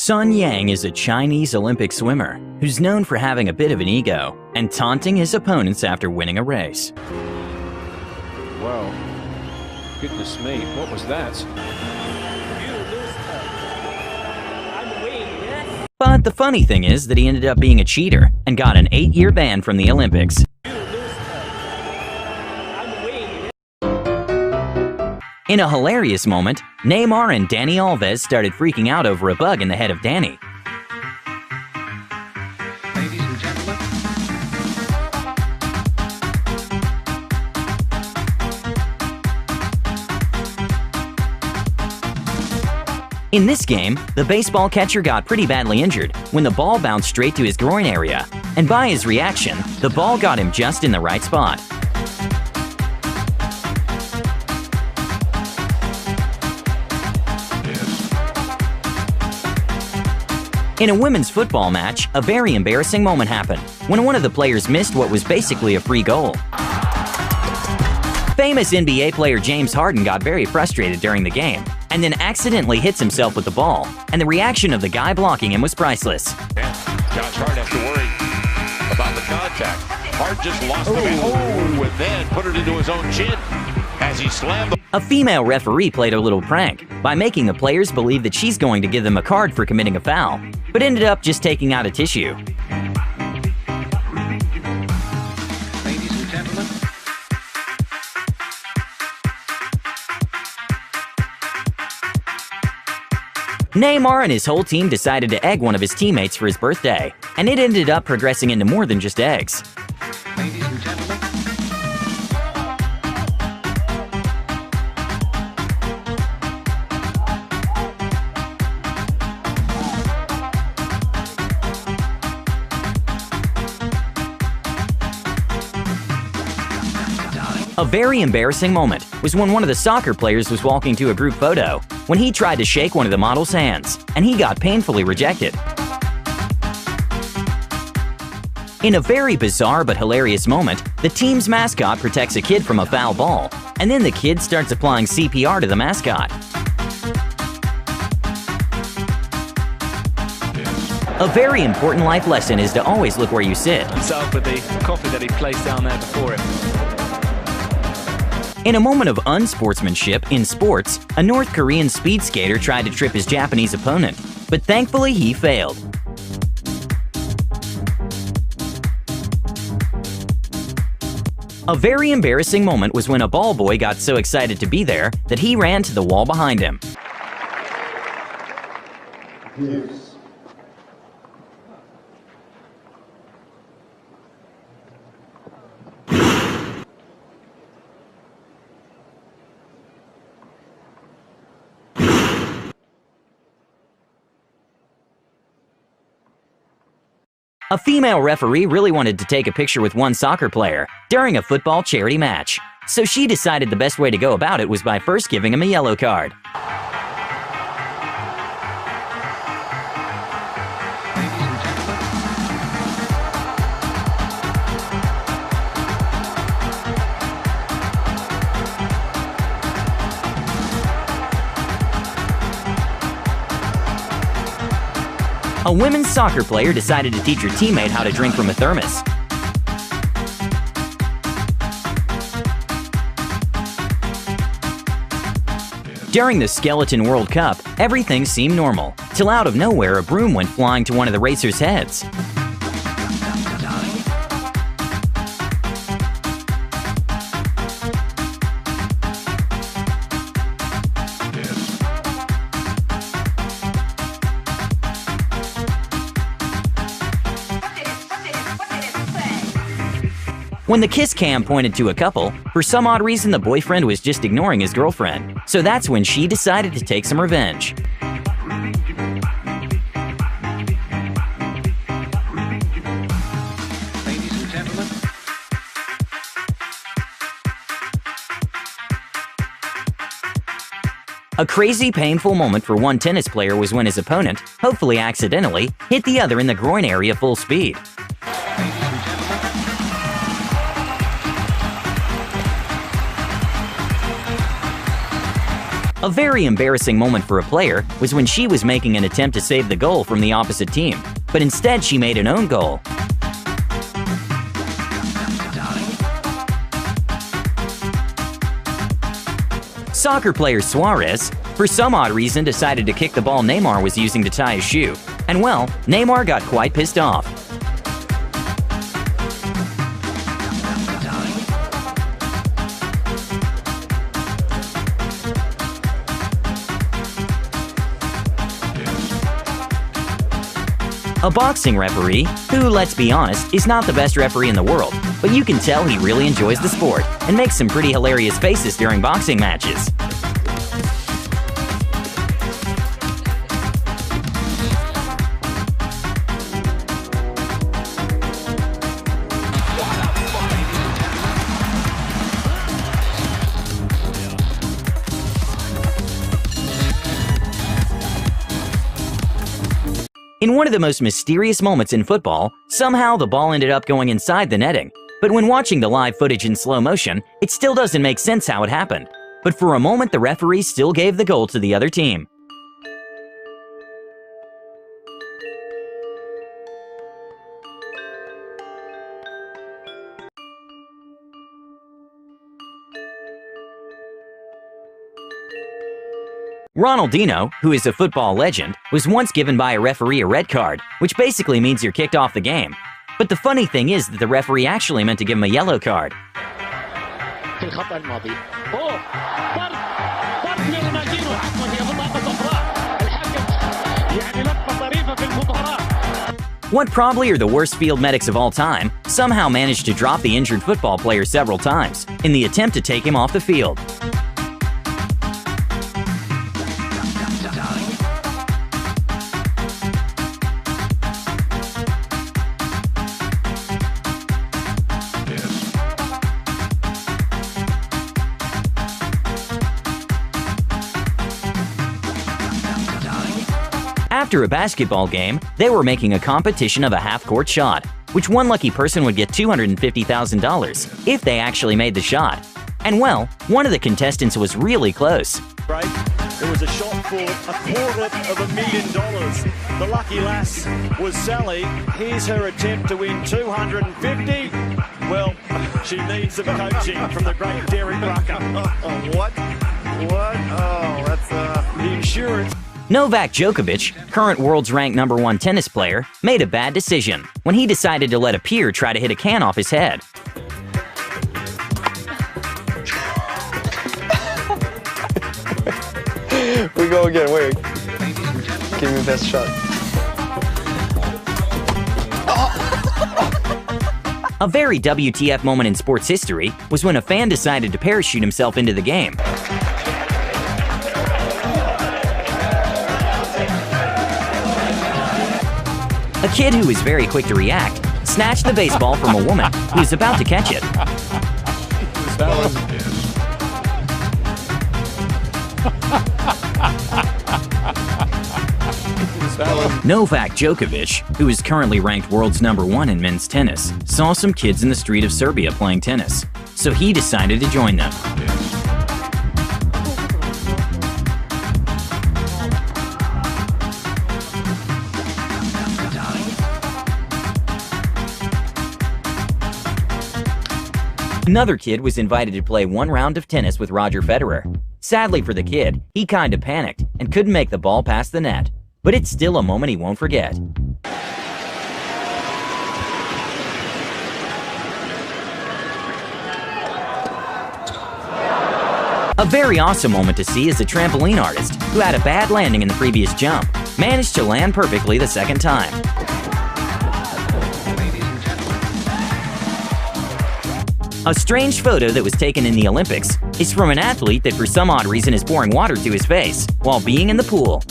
Sun Yang is a Chinese Olympic swimmer who's known for having a bit of an ego and taunting his opponents after winning a race. Whoa. Goodness me, what was that? But the funny thing is that he ended up being a cheater and got an 8-year ban from the Olympics. In a hilarious moment, Neymar and Dani Alves started freaking out over a bug in the head of Dani. Ladies and gentlemen. In this game, the baseball catcher got pretty badly injured when the ball bounced straight to his groin area, and by his reaction, the ball got him just in the right spot. In a women's football match, a very embarrassing moment happened when one of the players missed what was basically a free goal. Famous NBA player James Harden got very frustrated during the game and then accidentally hits himself with the ball, and the reaction of the guy blocking him was priceless. Josh Hart has to worry about the contact. Hart just lost the battle and then put it into his own chin as he slammed the... A female referee played a little prank by making the players believe that she's going to give them a card for committing a foul, but ended up just taking out a tissue. Ladies and gentlemen. Neymar and his whole team decided to egg one of his teammates for his birthday, and it ended up progressing into more than just eggs. Ladies and gentlemen. A very embarrassing moment was when one of the soccer players was walking to a group photo when he tried to shake one of the model's hands, and he got painfully rejected. In a very bizarre but hilarious moment, the team's mascot protects a kid from a foul ball, and then the kid starts applying CPR to the mascot. A very important life lesson is to always look where you sit. Himself with the coffee that he placed down there before him. In a moment of unsportsmanship in sports, a North Korean speed skater tried to trip his Japanese opponent, but thankfully he failed. A very embarrassing moment was when a ball boy got so excited to be there that he ran to the wall behind him. Yes. A female referee really wanted to take a picture with one soccer player during a football charity match, so she decided the best way to go about it was by first giving him a yellow card. A women's soccer player decided to teach her teammate how to drink from a thermos. During the Skeleton World Cup, everything seemed normal, till out of nowhere a broom went flying to one of the racers' heads. When the kiss cam pointed to a couple, for some odd reason the boyfriend was just ignoring his girlfriend, so that's when she decided to take some revenge. Ladies and gentlemen. A crazy, painful moment for one tennis player was when his opponent, hopefully accidentally, hit the other in the groin area full speed. A very embarrassing moment for a player was when she was making an attempt to save the goal from the opposite team, but instead she made an own goal. Soccer player Suarez, for some odd reason, decided to kick the ball Neymar was using to tie his shoe. And well, Neymar got quite pissed off. A boxing referee, who, let's be honest, is not the best referee in the world, but you can tell he really enjoys the sport and makes some pretty hilarious faces during boxing matches. In one of the most mysterious moments in football, somehow the ball ended up going inside the netting. But when watching the live footage in slow motion, it still doesn't make sense how it happened. But for a moment, the referee still gave the goal to the other team. Ronaldinho, who is a football legend, was once given by a referee a red card, which basically means you're kicked off the game. But the funny thing is that the referee actually meant to give him a yellow card. What probably are the worst field medics of all time somehow managed to drop the injured football player several times in the attempt to take him off the field. After a basketball game, they were making a competition of a half-court shot, which one lucky person would get $250,000 if they actually made the shot. And well, one of the contestants was really close. Right. It was a shot for $250,000. The lucky lass was Sally. Here's her attempt to win $250. Well, she needs some coaching from the great Derek Rucker. What? Oh, that's the insurance. Novak Djokovic, current world's ranked #1 tennis player, made a bad decision when he decided to let a peer try to hit a can off his head. We go again, wait. Give me the best shot. A very WTF moment in sports history was when a fan decided to parachute himself into the game. A kid who was very quick to react snatched the baseball from a woman who was about to catch it. Novak Djokovic, who is currently ranked world's #1 in men's tennis, saw some kids in the street of Serbia playing tennis, so he decided to join them. Another kid was invited to play one round of tennis with Roger Federer. Sadly for the kid, he kinda panicked and couldn't make the ball past the net. But it's still a moment he won't forget. A very awesome moment to see is a trampoline artist who had a bad landing in the previous jump, managed to land perfectly the second time. A strange photo that was taken in the Olympics is from an athlete that for some odd reason is pouring water to his face while being in the pool.